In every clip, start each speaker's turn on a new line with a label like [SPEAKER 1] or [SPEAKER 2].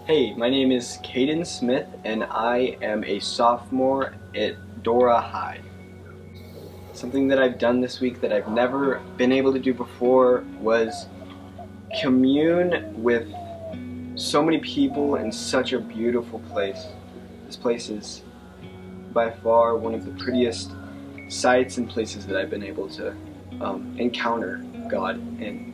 [SPEAKER 1] Hey, my name is Caden Smith and I am a sophomore at Dora High. Something that I've done this week that I've never been able to do before was commune with so many people in such a beautiful place. This place is by far one of the prettiest sights and places that I've been able to encounter God in.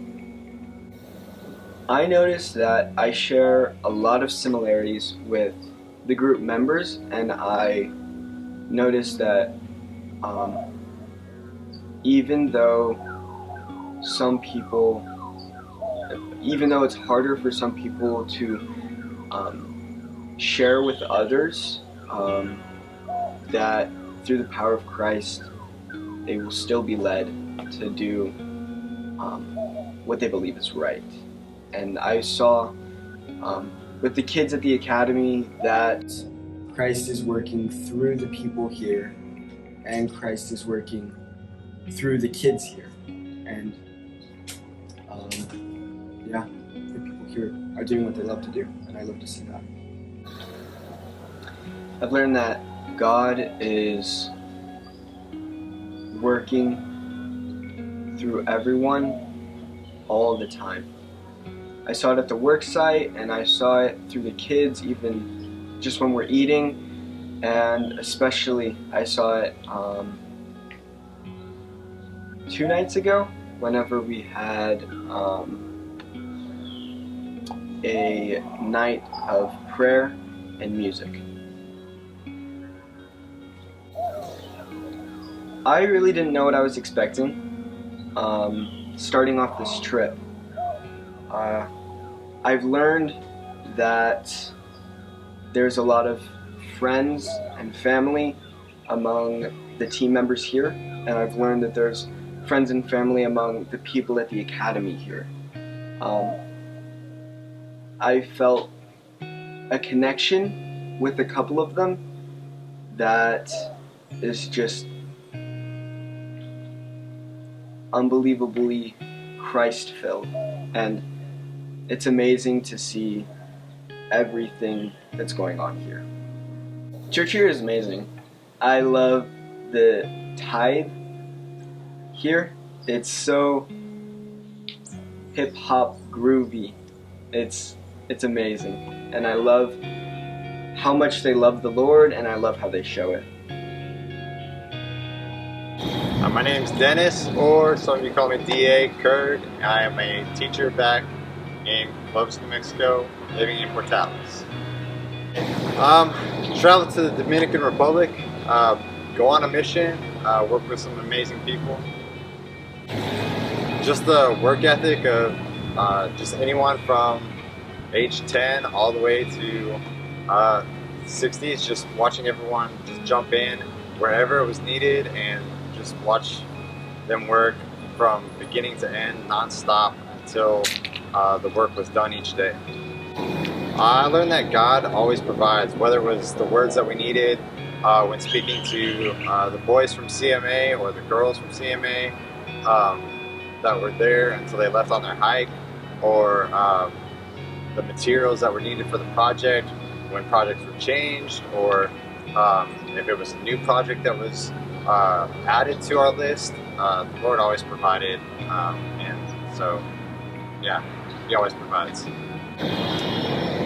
[SPEAKER 1] I noticed that I share a lot of similarities with the group members, and I noticed that um, even though it's harder for some people to share with others, that through the power of Christ, they will still be led to do what they believe is right. And I saw with the kids at the academy that Christ is working through the people here, and Christ is working through the kids here. And yeah, the people here are doing what they love to do, and I love to see that. I've learned that God is working through everyone all the time. I saw it at the work site, and I saw it through the kids, even just when we're eating, and especially I saw it 2 nights ago whenever we had a night of prayer and music. I really didn't know what I was expecting starting off this trip. I've learned that there's a lot of friends and family among the team members here, and I've learned that there's friends and family among the people at the academy here. I felt a connection with a couple of them that is just unbelievably Christ-filled, and it's amazing to see everything that's going on here. Church here is amazing. I love the tithe here. It's so hip-hop groovy. It's amazing, and I love how much they love the Lord, and I love how they show it.
[SPEAKER 2] My name's Dennis, or some of you call me D.A. Kurd. I am a teacher back in Clovis, New Mexico, living in Portales. Travel to the Dominican Republic, go on a mission, work with some amazing people. Just the work ethic of just anyone from age 10 all the way to 60s, just watching everyone just jump in wherever it was needed and just watch them work from beginning to end, non-stop, until the work was done each day. I learned that God always provides, whether it was the words that we needed when speaking to the boys from CMA or the girls from CMA that were there until they left on their hike, or the materials that were needed for the project when projects were changed, or if it was a new project that was added to our list. The Lord always provided, and so yeah, He always provides.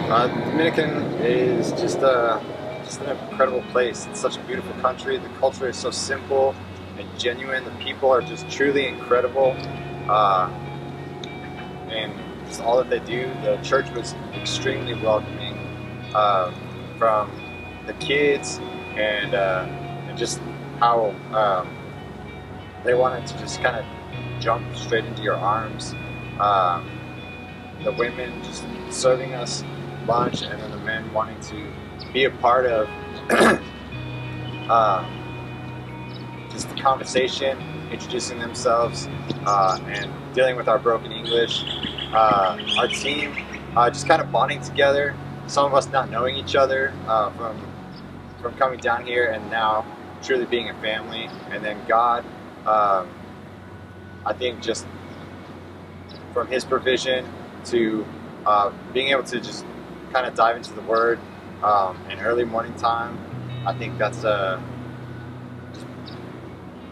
[SPEAKER 2] Dominican is just an incredible place. It's such a beautiful country. The culture is so simple and genuine. The people are just truly incredible, and just all that they do. The church was extremely welcoming, from the kids, and just how they wanted to just kind of jump straight into your arms. The women just serving us lunch, and then the men wanting to be a part of just the conversation, introducing themselves, and dealing with our broken English. Our team just kind of bonding together, some of us not knowing each other from coming down here, and now truly being a family. And then God, I think just from His provision to being able to just kind of dive into the Word in early morning time. I think that's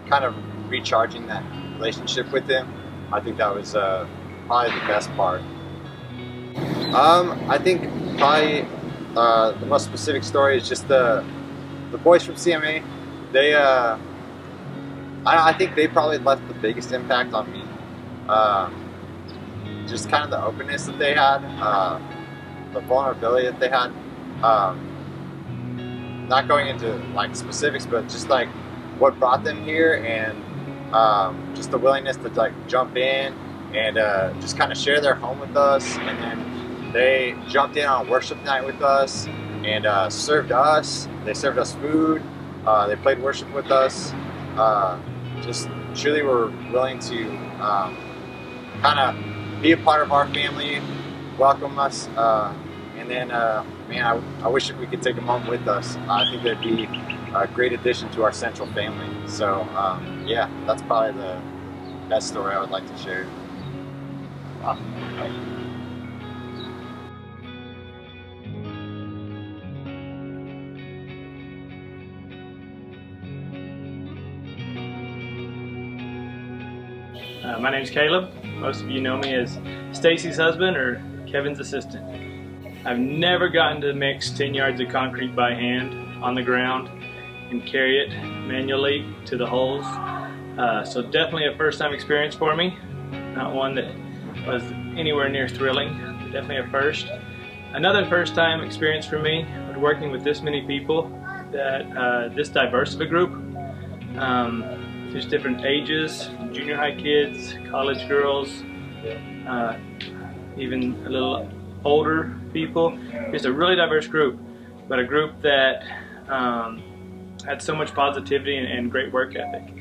[SPEAKER 2] kind of recharging that relationship with Him. I think that was probably the best part. I think probably the most specific story is just the boys from CMA. They I think they probably left the biggest impact on me. Just kind of the openness that they had, the vulnerability that they had. Not going into like specifics, but just like what brought them here, and just the willingness to like jump in and just kind of share their home with us. And then they jumped in on worship night with us and served us. They served us food. They played worship with us. Just truly were willing to kind of be a part of our family, welcome us, and then man, I wish we could take them home with us. I think they'd be a great addition to our central family. So yeah, that's probably the best story I would like to share.
[SPEAKER 3] My name's Caleb. Most of you know me as Stacy's husband or Kevin's assistant. I've never gotten to mix 10 yards of concrete by hand on the ground and carry it manually to the holes. So definitely a first time experience for me. Not one that was anywhere near thrilling, but definitely a first. Another first time experience for me was working with this many people, this diverse of a group. Just different ages, junior high kids, college girls, even a little older people. Just a really diverse group, but a group that had so much positivity and great work ethic.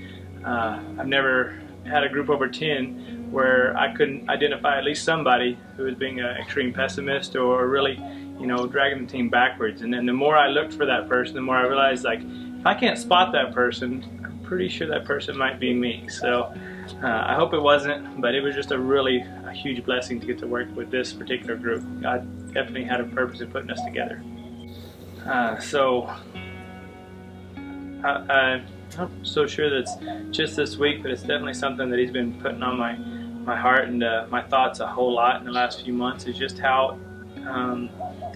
[SPEAKER 3] I've never had a group over 10 where I couldn't identify at least somebody who was being an extreme pessimist or really, dragging the team backwards. And then the more I looked for that person, the more I realized, like, if I can't spot that person, I'm pretty sure that person might be me. So I hope it wasn't, but it was just a huge blessing to get to work with this particular group. God definitely had a purpose in putting us together. I'm not so sure that's just this week, but it's definitely something that He's been putting on my heart and my thoughts a whole lot in the last few months, is just how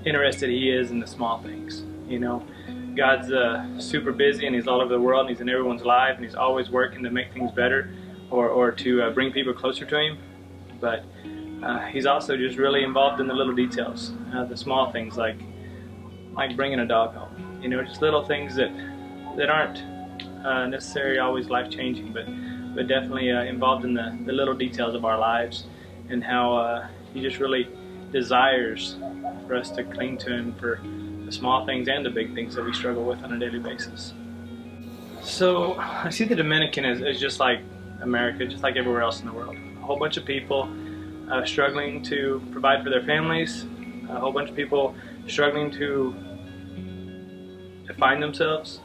[SPEAKER 3] interested He is in the small things. God's super busy and He's all over the world and He's in everyone's life and He's always working to make things better or to bring people closer to Him. But He's also just really involved in the little details, the small things like bringing a dog home. Just little things that aren't necessarily always life-changing, but definitely involved in the little details of our lives, and how He just really desires for us to cling to Him for the small things and the big things that we struggle with on a daily basis. So I see the Dominican as just like America, just like everywhere else in the world. A whole bunch of people struggling to provide for their families, a whole bunch of people struggling to define themselves,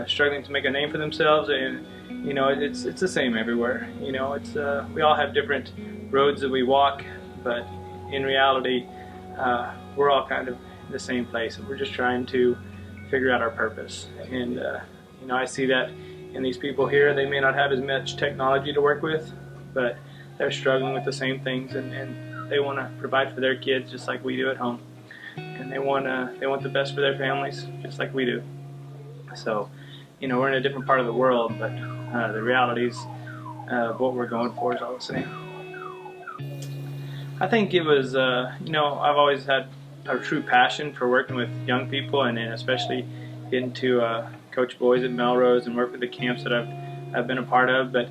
[SPEAKER 3] struggling to make a name for themselves, and it's the same everywhere. It's we all have different roads that we walk, but in reality, we're all kind of in the same place, and we're just trying to figure out our purpose. And I see that in these people here. They may not have as much technology to work with, but they're struggling with the same things, and they want to provide for their kids just like we do at home, and they want the best for their families just like we do. So, we're in a different part of the world, but the realities of what we're going for is all the same. I think it was, I've always had a true passion for working with young people, and especially getting to coach boys at Melrose and work with the camps that I've been a part of. But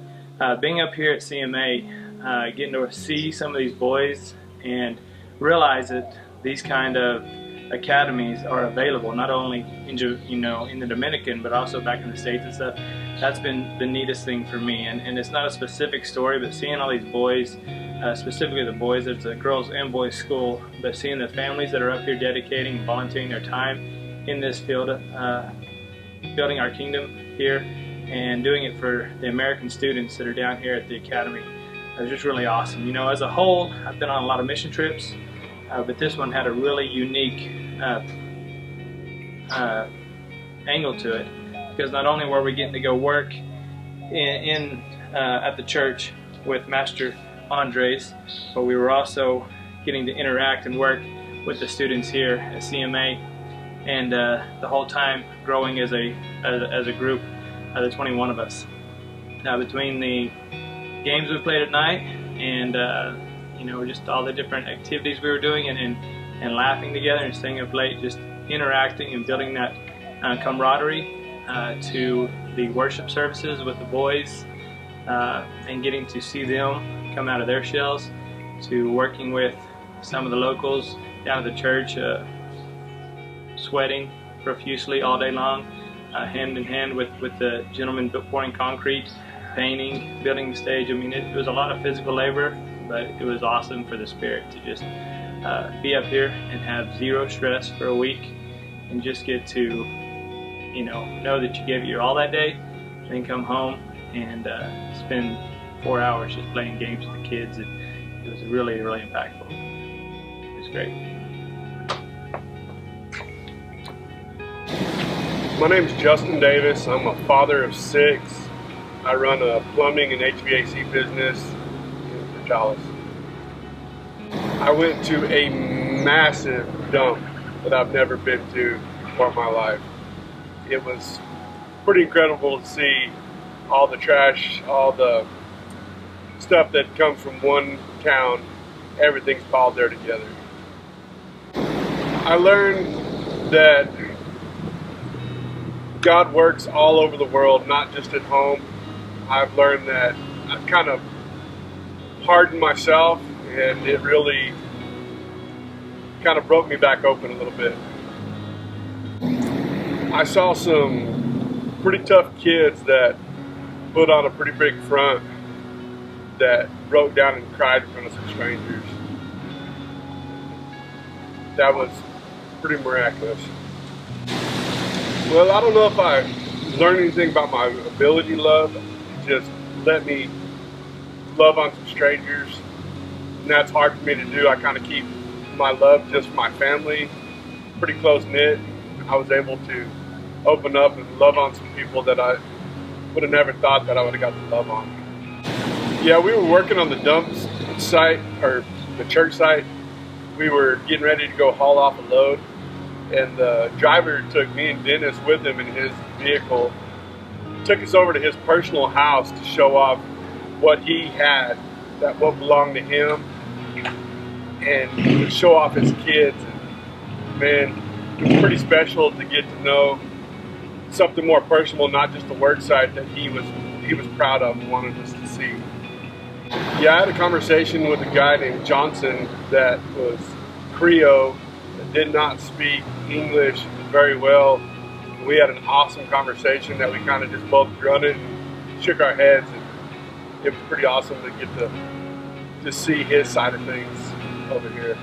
[SPEAKER 3] being up here at CMA, getting to see some of these boys and realize that these kind of academies are available not only in the Dominican, but also back in the States and stuff. That's been the neatest thing for me, and it's not a specific story, but seeing all these boys, specifically the boys, there's a girls and boys school, but seeing the families that are up here dedicating and volunteering their time in this field, building our kingdom here and doing it for the American students that are down here at the academy, is just really awesome. As a whole, I've been on a lot of mission trips. but this one had a really unique angle to it, because not only were we getting to go work at the church with Master Andres, but we were also getting to interact and work with the students here at CMA, and the whole time growing as a group, the 21 of us. Between the games we played at night and just all the different activities we were doing, and laughing together and staying up late, just interacting and building that camaraderie, to the worship services with the boys, and getting to see them come out of their shells, to working with some of the locals down at the church, sweating profusely all day long, hand in hand with the gentlemen pouring concrete, painting, building the stage. I mean, it was a lot of physical labor, but it was awesome for the spirit to just be up here and have zero stress for a week, and just get to know that you gave it your all that day, and then come home and spend 4 hours just playing games with the kids. It was really, really impactful. It was great.
[SPEAKER 4] My name is Justin Davis. I'm a father of 6. I run a plumbing and HVAC business in Dallas. I went to a massive dump that I've never been to before in my life. It was pretty incredible to see all the trash, all the stuff that comes from one town. Everything's piled there together. I learned that God works all over the world, not just at home. I've learned that I've kind of hardened myself, and it really kind of broke me back open a little bit. I saw some pretty tough kids that put on a pretty big front, that broke down and cried in front of some strangers. That was pretty miraculous. Well, I don't know if I learned anything about my ability to love. It just let me love on some strangers, and that's hard for me to do. I kind of keep my love just for my family, pretty close knit. I was able to open up and love on some people that I would have never thought that I would have got to love on. Yeah, we were working on the dump site, or the church site. We were getting ready to go haul off a load, and the driver took me and Dennis with him in his vehicle, took us over to his personal house to show off what he had, what belonged to him, and to show off his kids. And man, it was pretty special to get to know something more personal, not just the work site that he was proud of and wanted us to see. Yeah, I had a conversation with a guy named Johnson that was Creole, that did not speak English very well. We had an awesome conversation that we kind of just both grunted and shook our heads, and it was pretty awesome to get to see his side of things over here.